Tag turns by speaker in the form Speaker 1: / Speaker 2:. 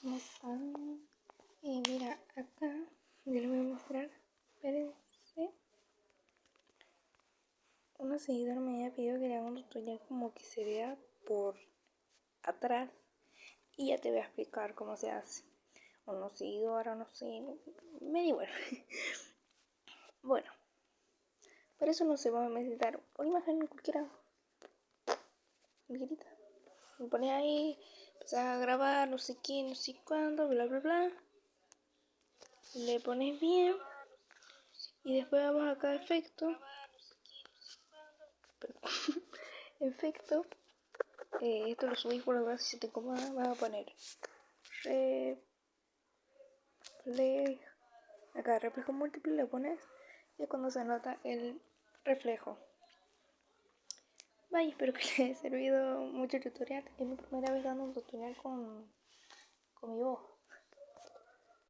Speaker 1: ¿Cómo están? Mira, acá yo les voy a mostrar. Espérense. Una seguidora me había pedido que le haga un tutorial como que se vea por atrás. Y ya te voy a explicar cómo se hace. Una seguidora, no sé, me da igual. Bueno, para eso no se va a necesitar una imagen cualquiera. Me pones ahí, empezás a grabar, no sé qué, no sé cuándo, bla bla bla. Le pones bien. Y después vamos acá a efecto. Efecto. Esto lo subís por acá si te incomoda. Vas a poner reflejo. Acá reflejo múltiple le pones. Y es cuando se nota el reflejo. Vaya, espero que les haya servido mucho el tutorial. Es mi primera vez dando un tutorial con mi voz.